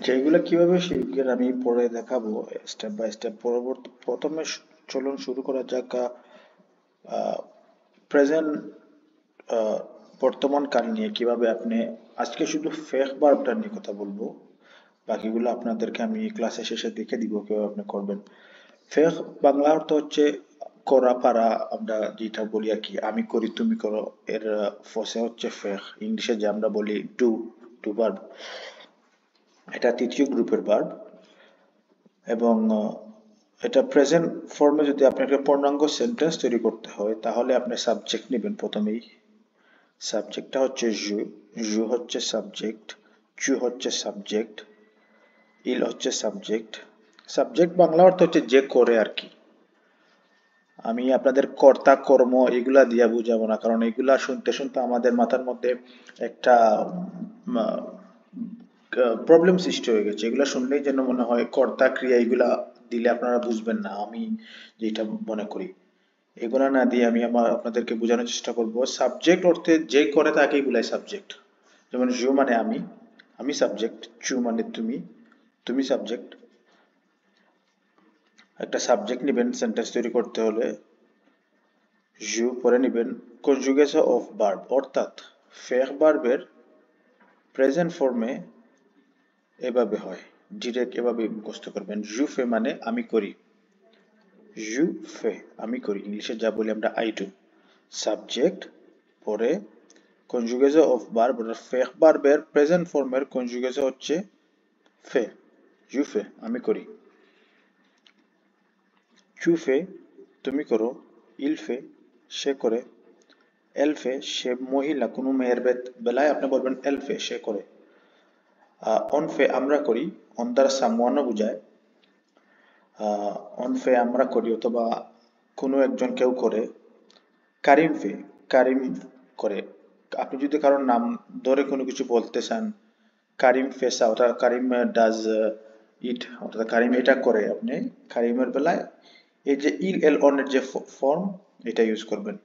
যেগুলো কিভাবে শিখবেন আমি পরে দেখাবো স্টেপ বাই স্টেপ। প্রথমে চলুন শুরু করা যাক প্রেজেন্ট বর্তমান কাল নিয়ে। কিভাবে আপনি আজকে শুধু ফেক ভার্বটা নিয়ে কথা বলবো, বাকিগুলো আপনাদেরকে আমি ক্লাসের শেষে দেখে দিব কিভাবে আপনি করবেন। ফেক বাংলা অর্থ হচ্ছে করা পারা, আমরা যেটা বলি আর কি, আমি করি তুমি করো, এর ফসে হচ্ছে ফেক। ইংলিশে যে আমরা বলি ডু, ডু ভার্ব, এটা তৃতীয় গ্রুপের ভার্ব। এবং এটা প্রেজেন্ট ফর্মে যদি আপনাকে পূর্ণাঙ্গ সেন্টেন্স তৈরি করতে হয় তাহলে আপনি সাবজেক্ট নেবেন প্রথমেই। সাবজেক্টটা হচ্ছে জু, জু হচ্ছে সাবজেক্ট, চু হচ্ছে সাবজেক্ট, ইল হচ্ছে সাবজেক্ট। সাবজেক্ট বাংলা অর্থ হচ্ছে যে করে আর কি। আমি আপনাদের কর্তা কর্ম এগুলা দিয়া বুঝাবো না, কারণ এগুলা শুনতে শুনতে আমাদের মাথার মধ্যে একটা প্রবলেম সৃষ্টি হয়ে গেছে। এগুলা শুনলেই যেন মনে হয় কর্তা ক্রিয়া, এগুলা দিলে আপনারা বুঝবেন না আমি যেটা মনে করি। এগুলা না দিয়ে আমি আপনাদেরকে বোঝানোর চেষ্টা করব। সাবজেক্ট অর্থে যে করে তাকেই বলাই সাবজেক্ট। যেমন জু মানে আমি, আমি সাবজেক্ট। চু মানে তুমি, তুমি সাবজেক্ট। একটা সাবজেক্ট নেবেন সেন্টেন্স তৈরি করতে হলে, জু পরে নেবেন কনজুগেশন অফ ভার্ব, অর্থাৎ ফেক ভার্বের প্রেজেন্ট ফর্মে এভাবে হয়। ডিরেক্ট এভাবে মুখস্থ করবেন। জু ফে মানে আমি করি, জু ফে আমি করি, ইংলিশে যা বলি আমরা আই ডু। সাবজেক্ট পরে কনজুগেশন অফ ভার্ব, ফেক ভার্বের প্রেজেন্ট ফর্মের কনজুগেশন হচ্ছে ফে, জু ফে আমি করি। চু ফে তুমি করো, ইল ফে সে করে, এল ফে সে মহিলা, কোনো মেয়ের বেলায় আপনি বলবেন এল ফে সে করে। অন ফে আমরা করি, অন দ্বারা সামওয়ানও বোঝায়। অন ফে আমরা করি অথবা কোনো একজন কেউ করে। কারিম ফে, কারিম করে। আপনি যদি কারোর নাম ধরে কোনো কিছু বলতে চান, কারিম ফেসা অর্থাৎ কারিম ডাজ ইট, অর্থাৎ কারিম এটা করে, আপনি কারিমের বেলায় এই যে ইল এল অনের যে ফর্ম এটা ইউজ করবেন।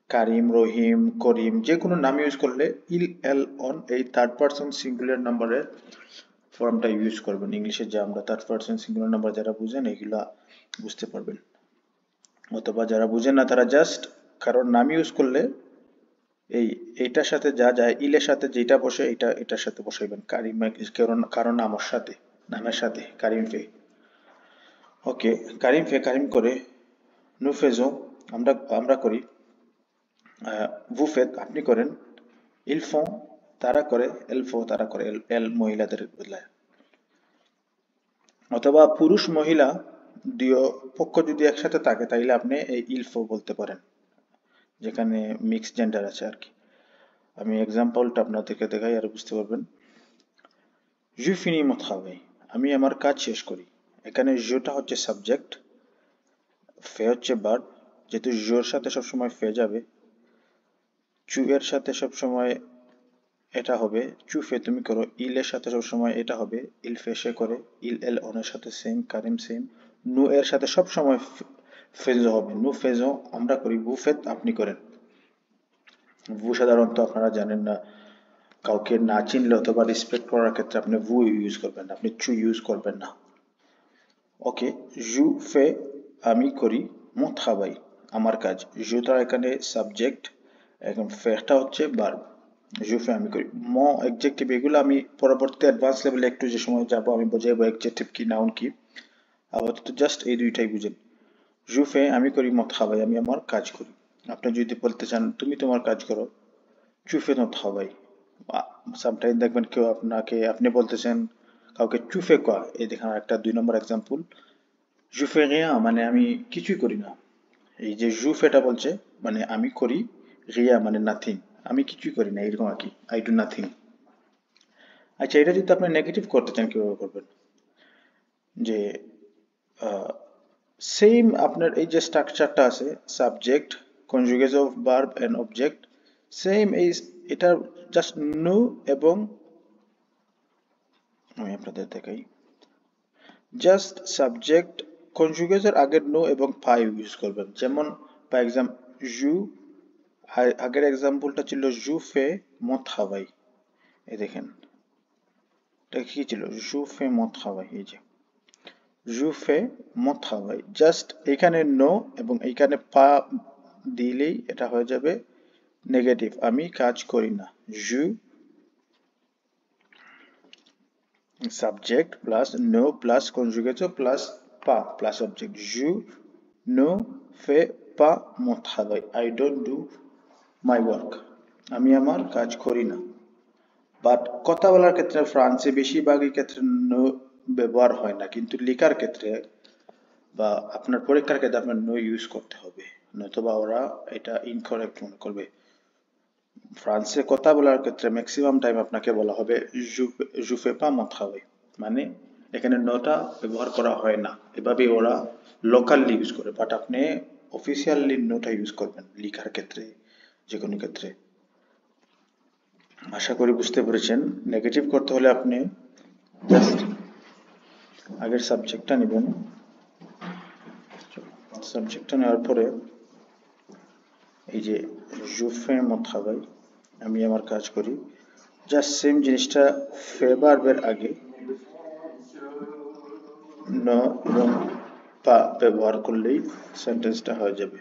কারিম, রহিম, করিম যে কোনো নাম ইউজ করলে ইল এল অন এই থার্ড পারসন সিঙ্গুলার নাম্বারের ফর্মটা ইউজ করবেন। ইংলিশে যে আমরা থার্ড পারসন সিঙ্গুলার নাম্বার যারা বুঝেন এগুলা বুঝতে পারবেন, অথবা যারা বুঝেন না তারা জাস্ট কারোর নাম ইউজ করলে এই এইটার সাথে যা যায়, ইলের সাথে যেটা বসে এটা এটার সাথে বসাইবেন। কারিম কারো নামের সাথে, নামের সাথে কারিম ফে। ওকে, কারিম ফে কারিম করে। নু ফেজো আমরা আমরা করি। ভু ফেত আপনি করেন। ইল ফো তারা করে, এল ফো তারা করে, এল এল মহিলাদের বেলায়। অথবা পুরুষ মহিলা দুই পক্ষ যদি একসাথে থাকে তাইলে আপনি এই ইলফো বলতে পারেন, যেখানে মিক্স জেন্ডার আছে আর কি। আমি এক্সাম্পলটা আপনাদেরকে দেখাই আর বুঝতে পারবেন। জু ফিনি মত খাবে আমি আমার কাজ শেষ করি। এখানে জুটা হচ্ছে সাবজেক্ট, ফে হচ্ছে ভার্ব। যেহেতু জুর সাথে সবসময় ফে যাবে, চু এর সাথে সবসময় এটা হবে চু ফে তুমি করো, ইল এর সাথে সবসময় এটা হবে ইল ফে সে করে, ইল এল অনের সাথে সেম, কারিম সেম। নু এর সাথে সবসময় ফেজো হবে, নু ফেজো আমরা করি, বু ফেত আপনি করেন। ভু সাধারণত আপনারা জানেন না, কাউকে না চিনলে অথবা রেসপেক্ট করার ক্ষেত্রে আপনি ভু ইউজ করবেন, আপনি চু ইউজ করবেন না। ওকে, জু ফে আমি করি, মত খাবাই আমার কাজ। জুটা এখানে সাবজেক্ট, এখন ফেটা হচ্ছে ভার্ব। জু ফে আমি করি। ম এডজেক্টিভ এগুলো আমি পরবর্তী অ্যাডভান্স লেভেলে একটু যে সময় যাব আমি বোঝাবো এডজেক্টিভ কি নাউন কি। আপাতত জাস্ট এই দুইটাই বুঝেন। জু ফে আমি করি, মত খাবাই আমি আমার কাজ করি। আপনি যদি বলতে চান তুমি তোমার কাজ করো, চুফে নত খাবাই। সামটাইম দেখবেন কেউ আপনাকে, আপনি বলতেছেন কাউকে চুফে কোয়া, এই দেখেন একটা 2 নম্বর এক্সাম্পল। জুফে রিয়া মানে আমি কিছুই করি না। এই যে জুফেটা বলছে মানে আমি করি, রিয়া মানে নাথিং, আমি কিছুই করি না এরকম আর কি, আই ডু নাথিং। আচ্ছা, এটা যদি আপনি নেগেটিভ করতে চান কিভাবে করবেন? যে সেম আপনার এই যে স্ট্রাকচারটা আছে, subject, conjugation of verb and object, same এই এটা জাস্ট নো এবং আমি আপনাদের দেখাই, জাস্ট সাবজেক্ট কনজুগেশন আগের নো এবং ফাইভ ইউজ করবেন। যেমন ফর এক্সাম্পল জু, আগের এক্সাম্পলটা ছিল জু ফে মত হাওয়াই, এই দেখেন এটা কি ছিল? জু ফে মদ খাওয়াই, এই যে জু ফে মদ খাওয়াই। জাস্ট এখানে নো এবং এইখানে পা দিলেই এটা হয়ে যাবে নেগেটিভ, আমি কাজ করি না। জু subject plus no plus conjugative plus pas plus object. Je ne fais pas mon travail. I don't do my work. আমি আমার কাজ করি না। বাট কথা বলার ক্ষেত্রে ফ্রান্সে বেশিরভাগই ক্ষেত্রে নো ব্যবহার হয় না, কিন্তু লেখার ক্ষেত্রে বা আপনার পরীক্ষার ক্ষেত্রে আপনার নো ইউজ করতে হবে, নতুবা ওরা এটা ইনকারেক্ট মনে করবে। ফ্রান্সে কথা বলার ক্ষেত্রে ম্যাক্সিমাম টাইম আপনাকে বলা হবে জু ফে পা মন ট্রাভাই, মানে এখানে নটা ব্যবহার করা হয় না, এভাবে ওরা লোকালি ইউজ করে। বাট আপনি অফিসিয়ালি নোটা ইউজ করবেন লেখার ক্ষেত্রে, যে কোনো ক্ষেত্রে। আশা করি বুঝতে পেরেছেন। নেগেটিভ করতে হলে আপনি জাস্ট আগের সাবজেক্টটা নেবেন, সাবজেক্টটা নেওয়ার পরে এই যে জু ফে মন ট্রাভাই, আমি আমার কাজ করি, জাস্ট সেম জিনিসটা ফে ভার্বের আগে ন এবং পা ব্যবহার করলেই সেন্টেন্সটা হয়ে যাবে।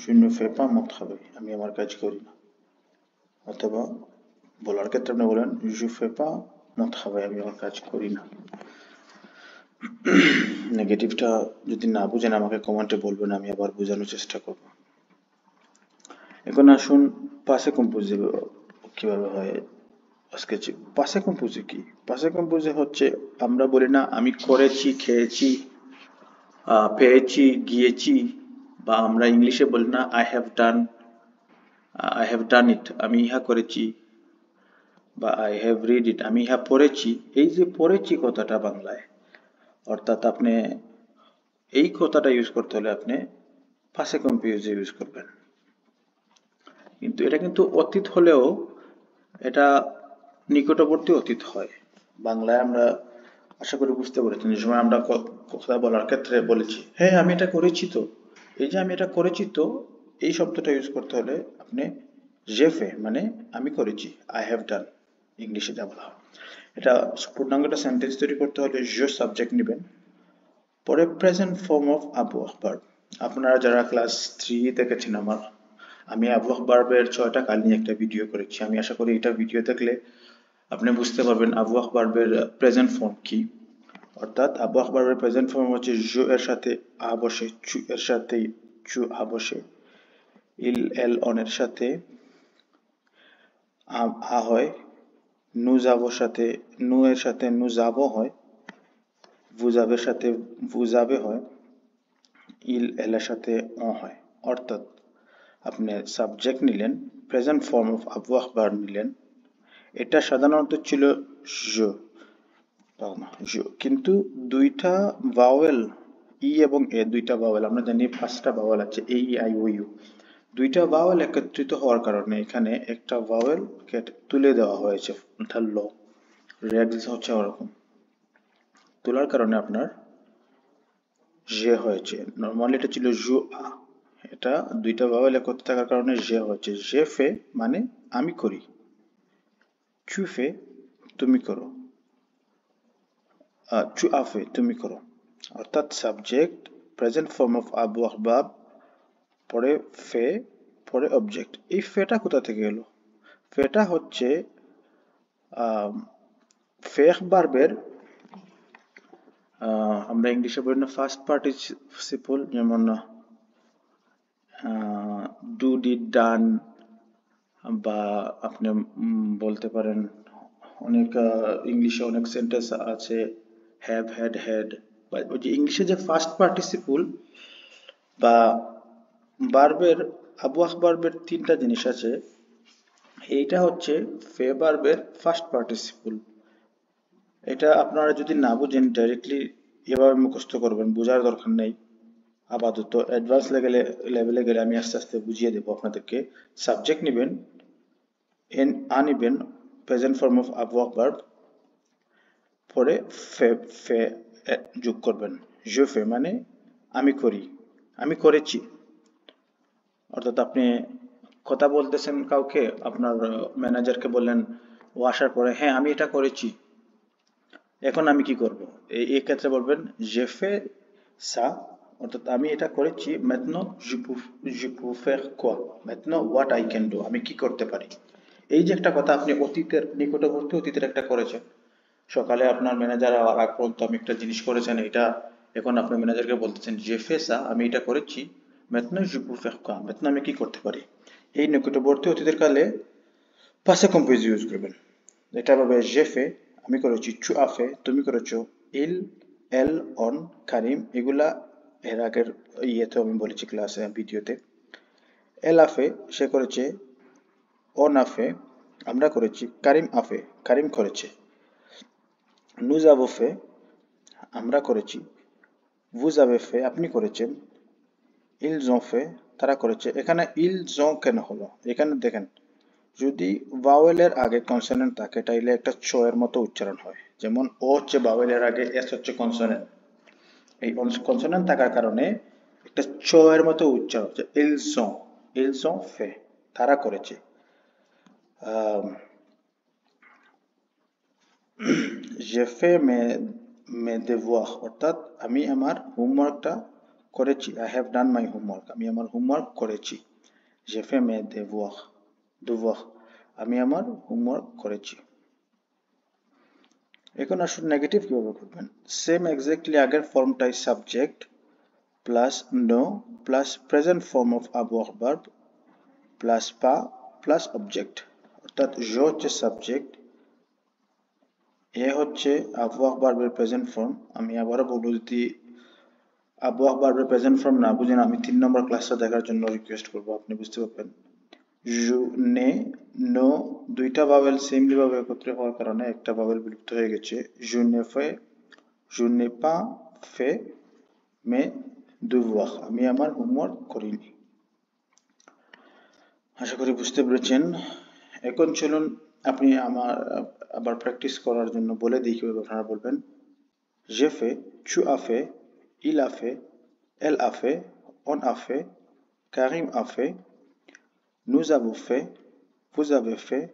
je ne fais pas mon travail, আমি আমার কাজ করি না। অথবা বলার ক্ষেত্রে আপনি বলেন je fais pas mon travail, আমি আমার কাজ করি না। নেগেটিভটা যদি না বুঝেন আমাকে কমেন্টে বলবেন, আমি আবার বোঝানোর চেষ্টা করব। এখন আসুন পাসে কম্পোজে কিভাবে হয় আজকে। পাসে কম্পোজে কি? পাসে কম্পোজে হচ্ছে আমরা বলি না আমি করেছি, খেয়েছি, পেয়েছি, গিয়েছি, বা আমরা ইংলিশে বলি না আই হ্যাভ ডান ইট, আমি ইহা করেছি, বা আই হ্যাভ রিড ইট, আমি ইহা পড়েছি। এই যে পড়েছি কথাটা বাংলায়, অর্থাৎ আপনি এই কথাটা ইউজ করতে হলে আপনি পাসে কম্পোজে ইউজ করবেন। কিন্তু এটা কিন্তু অতীত হলেও এটা নিকটবর্তী অতীত হয়। বাংলায় আমরা আশা করি বুঝতে পেরেছেন, যে সময় আমরা কথা বলার ক্ষেত্রে বলেছি হ্যাঁ আমি এটা করেছি তো, এই যে আমি এটা করেছি তো, এই শব্দটা ইউজ করতে হলে আপনি জেফে মানে আমি করেছি, আই হ্যাভ ডান ইংলিশে যা বলা হয়। এটা পূর্ণাঙ্গটা সেন্টেন্স তৈরি করতে হলে জো সাবজেক্ট নেবেন, পরে প্রেজেন্ট ফর্ম অফ আবওয়াহ ভার্ব। আপনারা যারা ক্লাস 3 দেখেছেন আমার, আমি আবওয়াহ ভার্বের 6টা কাল নিয়ে একটা ভিডিও করেছি। আমি আশা করি এটা ভিডিও দেখলে আপনি বুঝতে পারবেন আবওয়াহ ভার্বের প্রেজেন্ট ফর্ম কি। অর্থাৎ আবওয়াহ ভার্বের প্রেজেন্ট ফর্ম হচ্ছে জো এর সাথে আ বসে, চু এর সাথে চু আ বসে, ইল এল অন এর সাথে আ হয়, নু যাবোর সাথে নু এর সাথে নু যাবো হয়, ভুজাবের সাথে ভুজাবে হয়, ইল এল এর সাথে অ হয়। অর্থাৎ আপনি সাবজেক্ট নিলেন, প্রেজেন্ট ফর্ম অফ আবওয়াহ ভার্ব নিলেন, এটা সাধারণত ছিল জো, কিন্তু দুইটা ভাওয়েল ই এবং এ, দুইটা ভাওয়েল আমরা জানি 5টা ভাওয়েল আছে এ ই আই ও ইউ, দুইটা ভাওয়েল একত্রিত হওয়ার কারণে এখানে একটা ভাওয়েল তুলে দেওয়া হয়েছে, অর্থাৎ ল রেগস হচ্ছে ওরকম তোলার কারণে আপনার যে হয়েছে। নর্মালি এটা ছিল জু আ, এটা দুইটা ভাওয়েল একত্রিত থাকার কারণে যে হয়েছে। যে ফে মানে আমি করি, চু ফে তুমি করো, চু আফে তুমি করো। অর্থাৎ সাবজেক্ট, প্রেজেন্ট ফর্ম অফ আবওয়াহ ভার্ব, পরে ফে, পরে অবজেক্ট। এই ফেটা কোথা থেকে এলো? ফেটা হচ্ছে ফেহ ভার্বের আমরা ইংলিশে বলি না ফার্স্ট পার্টিসিপল, যেমন ডু ডিড ডান, বা আপনি বলতে পারেন অনেক ইংলিশে অনেক সেন্টেন্স আছে হ্যাভ হ্যাড হ্যাড, বা ওই যে ইংলিশে যে ফার্স্ট পার্টিসিপল বা ভার্বের আবওয়াহ ভার্বের 3টা জিনিস আছে। এইটা হচ্ছে ফে ভার্বের ফার্স্ট পার্টিসিপল। এটা আপনারা যদি না বুঝেন ডাইরেক্টলি এভাবে মুখস্থ করবেন, বোঝার দরকার নেই। আপাতত অ্যাডভান্স লেভেলে গেলে আমি আস্তে আস্তে বুঝিয়ে দেবো আপনাদেরকে। সাবজেক্ট নেবেন, এন আ নেবেন, প্রেজেন্ট ফর্ম অফ আবওয়াহ ভার্ব, পরে ফে ফে যোগ করবেন। জে ফে মানে আমি করি, আমি করেছি। অর্থাৎ আপনি কথা বলতেছেন কাউকে, আপনার ম্যানেজারকে বললেন ও আসার পরে হ্যাঁ আমি এটা করেছি, এখন আমি কি করব? এই ক্ষেত্রে বলবেন যে ফে সা, অর্থাৎ আমি এটা করেছি। maintenant je peux faire quoi, maintenant what I can do, আমি কি করতে পারি। এই যে একটা কথা, আপনি অতীতের নিকটবর্তী অতীতের একটা করেছেন। সকালে আপনার ম্যানেজার আর আগ পর্যন্ত আমি একটা জিনিস করেছেন, এটা এখন আপনার ম্যানেজারকে বলতেছেন যে ফে সা, আমি এটা করেছি। maintenant je peux faire quoi, maintenant আমি কি করতে পারি। এই নিকটবর্তী অতীতের কালে পাসে কম্পোজ ইউজ করবেন। এটা ভাবে যে ফে, আমি করেছি। চু আফে, তুমি করেছো। ইল, এল, অন, কারিম, এগুলা এর আগের ইয়েতে আমি বলেছি ক্লাসে ভিডিওতে। এল আফে, সে করেছে। অন আফে, আমরা করেছি। কারিম আফে, কারিম করেছে। নুজ আবো ফে, আমরা করেছি। ভুজ আবে ফে, আপনি করেছেন। ইল জন ফে, তারা করেছে। এখানে ইল জন কেন হলো? এখানে দেখেন, যদি ভাওয়েলের আগে কনসোনেন্ট থাকে তাইলে একটা চ এর মতো উচ্চারণ হয়। যেমন ও হচ্ছে ভাওয়েলের আগে, এস হচ্ছে কনসোনেন্ট। এই কনসোনেন্ট থাকার কারণে একটা চ এর মতো উচ্চারণ হচ্ছে ইলজন। ইলজন ফে, তারা করেছে। যে ফে মে দেভোয়ার, অর্থাৎ আমি আমার হোমওয়ার্কটা করেছি। I have done my homework, আমি আমার হোমওয়ার্ক করেছি। যে ফে মে দেভোয়ার, দেভোয়ার, আমি আমার হোমওয়ার্ক করেছি। এখন আসুন নেগেটিভ কিভাবে করবেন। সেম এক্স্যাক্টলি আগের ফর্মটাই সাবজেক্ট প্লাস নো plus present form of avoir verb plus পা প্লাস অবজেক্ট। অর্থাৎ je হচ্ছে সাবজেক্ট, এ হচ্ছে avoir verb এর প্রেজেন্ট ফর্ম। আমি আবারও বলবো, যদি avoir verb এর প্রেজেন্ট ফর্ম না বুঝেন, আমি 3 নম্বর ক্লাসটা দেখার জন্য রিকোয়েস্ট করবো, আপনি বুঝতে পারবেন। জু, নে, নো, দুইটা ভাওয়েল সেমলি ভাবে একত্রে হওয়ার কারণে একটা ভাওয়েল বিলুপ্ত হয়ে গেছে। je n'ai fait, je n'ai pas fait mes devoirs, আমি আমার হোমওয়ার্ক করিনি। আশা করি বুঝতে পেরেছেন। এখন চলুন আপনি আমার আবার প্র্যাকটিস করার জন্য বলে দিই কিভাবে আপনারা বলবেন। j'ai fait, tu as fait, il a fait, elle a fait, on a fait, Karim a fait, nous avons fait, vous avez fait,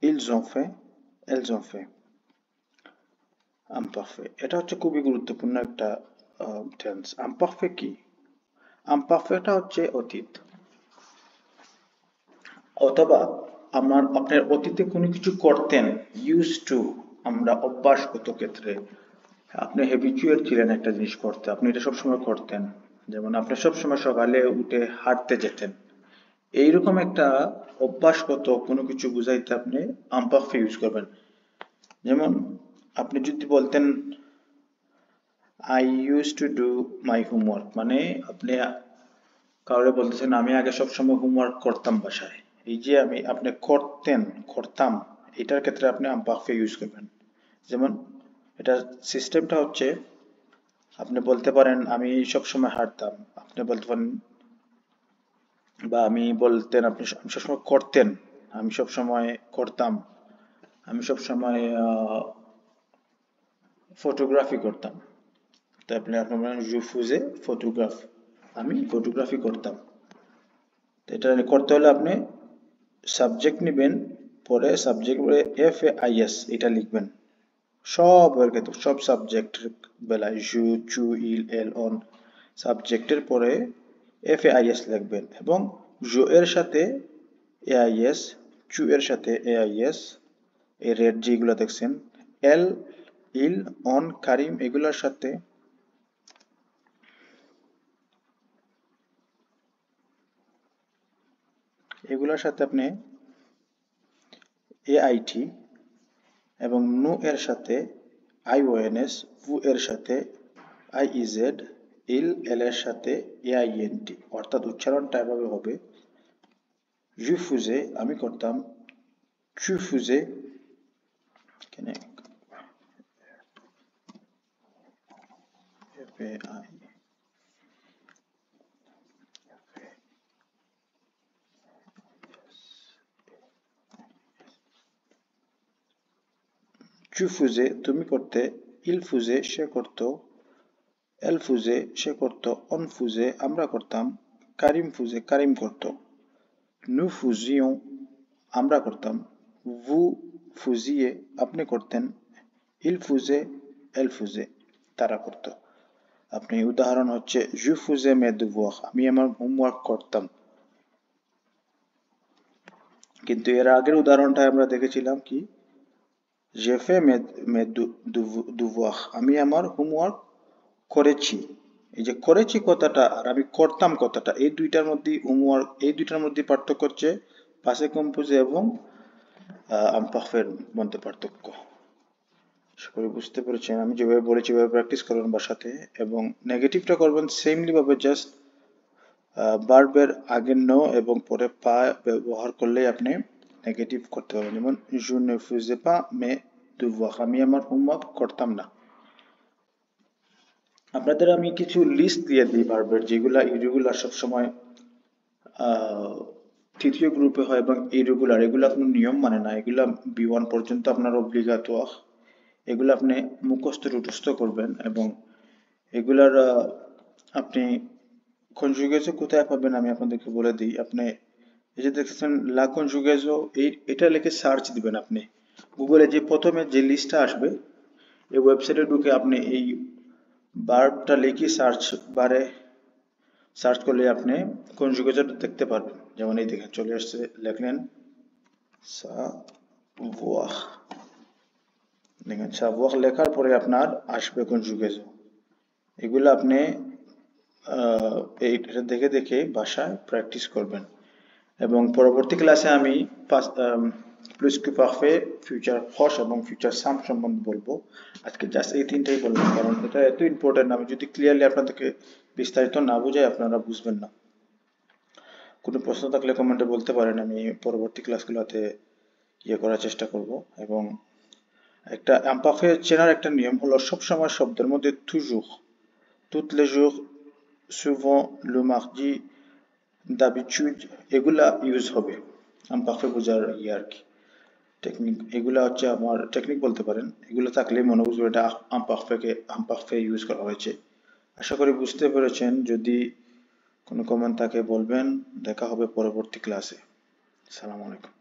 ils ont fait, elles ont fait। আমপারফে, এটা হচ্ছে খুবই গুরুত্বপূর্ণ একটা টেন্স। আমপারফে কি? আমপারফেটা হচ্ছে অতীত, অথবা আপনার অতীতে কোনো কিছু করতেন, ইউজ টু, আমরা অভ্যাসগত ক্ষেত্রে আপনি হ্যাবিচুয়াল ছিলেন একটা জিনিস করতে, আপনি এটা সবসময় করতেন। যেমন আপনি সবসময় সকালে উঠে হাঁটতে যেতেন, এইরকম একটা অভ্যাসগত কোনো কিছু বুঝাইতে আপনি আমপারফে ইউজ করবেন। যেমন আপনি যদি বলতেন I use to do my homework, মানে আপনি কাউরে বলতেছেন আমি আগে সবসময় হোমওয়ার্ক করতাম বাসায়। এই যে আপনি করতেন, করতাম, এটার ক্ষেত্রে আপনি আমপারফে ইউজ করবেন। যেমন এটা সিস্টেমটা হচ্ছে, আপনি বলতে পারেন আমি সবসময় হাঁটতাম, আপনি বলতে পারেন, বা আমি বলতেন আপনি আমি সবসময় করতেন, আমি সবসময় করতাম, আমি সবসময় ফটোগ্রাফি করতাম। তাই আপনি বলেন je faisais photographe, আমি ফটোগ্রাফি করতাম। এটা করতে হলে আপনি সাবজেক্ট নেবেন, পরে subject F A I S এটা লিখবেন। সব ক্ষেত্রে, সব সাবজেক্টের বেলায় জু, চু, ইল, এল, অন, সাবজেক্টের পরে এফ এ আই এস লিখবেন, এবং জু এর সাথে এ আই এস, চু এর সাথে এ আই এস, এই রেড যেগুলো দেখছেন, এল, ইল, অন, কারিম, এগুলোর সাথে আপনি এআইটি, এবং নু এর সাথে আইওএনএস, ভু এর সাথে আইইজেড, ইল, এল এর সাথে এআইএনটি। অর্থাৎ উচ্চারণটা এভাবে হবে, জু ফুজে, আমি করতাম। চু ফুজে, এখানে চু ফুজে, তুমি করতে। ইল ফুজে, সে করত। এল ফুজে, সে করত। অন ফুজে, আমরা করতাম। কারিম ফুজে, কারিম করত। নু ফুজিয়ন, আমরা করতাম। ভু ফুজিয়ে আপনি করতেন, ইল ফুজে এল ফুজে তারা করত। আপনি উদাহরণ হচ্ছে জু ফুজে মে দুভোয়ার, আমি আমার হোমওয়ার্ক করতাম। কিন্তু এর আগের উদাহরণটা আমরা দেখেছিলাম কি, যে ফে মে দুভোয়ার, আমি আমার হোমওয়ার্ক করেছি। এই যে করেছি কথাটা আর আমি করতাম কথাটা, এই দুইটার মধ্যে হোমওয়ার্ক, এই দুইটার মধ্যে পার্থক্য হচ্ছে পাসে কম্পোজে এবং আমপারফের মধ্যে পার্থক্য। আশা করি বুঝতে পেরেছেন। আমি যেভাবে বলেছি ওইভাবে প্র্যাকটিস করবেন বাসাতে, এবং নেগেটিভটা করবেন সেমলি ভাবে, জাস্ট ভার্বের আগে নো এবং পরে পা ব্যবহার করলেই আপনি নেগেটিভ করতে পারবেন। যেমন je ne faisais pas mes devoirs, আমি আমার হোমওয়ার্ক করতাম না। আপনাদের আমি কিছু লিস্ট দিয়ে দিই ভার্বের, যেগুলা ইরেগুলার সবসময় আহ, তৃতীয় গ্রুপে হয় এবং ইরেগুলার, এগুলা কোনো নিয়ম মানে না, এগুলা B1 পর্যন্ত আপনার অব্লিগাটোয়ার। এগুলো আপনি মুখস্থ টুটস্থ করবেন, এবং এগুলার আপনি কনজুগেজও কোথায় পাবেন আমি আপনাদেরকে বলে দিই। আপনি এই যে দেখছেন লা কনজুগেজও, এটা লিখে সার্চ দিবেন আপনি গুগলে, যে প্রথমে যে লিস্টটা আসবে এই ওয়েবসাইটে ঢুকে আপনি এই ভার্বটা লিখে সার্চ বারে সার্চ করলে আপনি কনজুগেশন দেখতে পারবেন। যেমন এই দেখেন চলে আসছে, লিখলেন সাভোয়ার, দেখেন সাভোয়ার লেখার পরে আপনার আসবে কনজুগেশন। এগুলো আপনি এইটা দেখে দেখে বাসায় প্র্যাকটিস করবেন, এবং পরবর্তী ক্লাসে আমি প্লুস কি পারফে, ফিউচার প্রশ এবং ফিউচার সাম সম্বন্ধে বলবো। আজকে জাস্ট এই তিনটাই বললাম, কারণ এটা এত ইম্পর্টেন্ট, আমি যদি ক্লিয়ারলি আপনাদেরকে বিস্তারিত না বুঝাই আপনারা বুঝবেন না। কোনো প্রশ্ন থাকলে কমেন্টে বলতে পারেন, আমি পরবর্তী ক্লাসগুলোতে করার চেষ্টা করব। এবং একটা এমপাফে চেনার একটা নিয়ম হলো সবসময় শব্দের মধ্যে toujours, toutes les jours, souvent, le mardi, d'habitude এগুলা ইউজ হবে আম্পারফে বোঝার আর কি। টেকনিক এগুলা হচ্ছে আমার টেকনিক বলতে পারেন, এগুলো থাকলে মনে বুঝবে এটা আম্পারফে ইউজ করা হয়েছে। আশা করি বুঝতে পেরেছেন। যদি কোনো কমেন্ট থাকে বলবেন। দেখা হবে পরবর্তী ক্লাসে। আসসালামু আলাইকুম।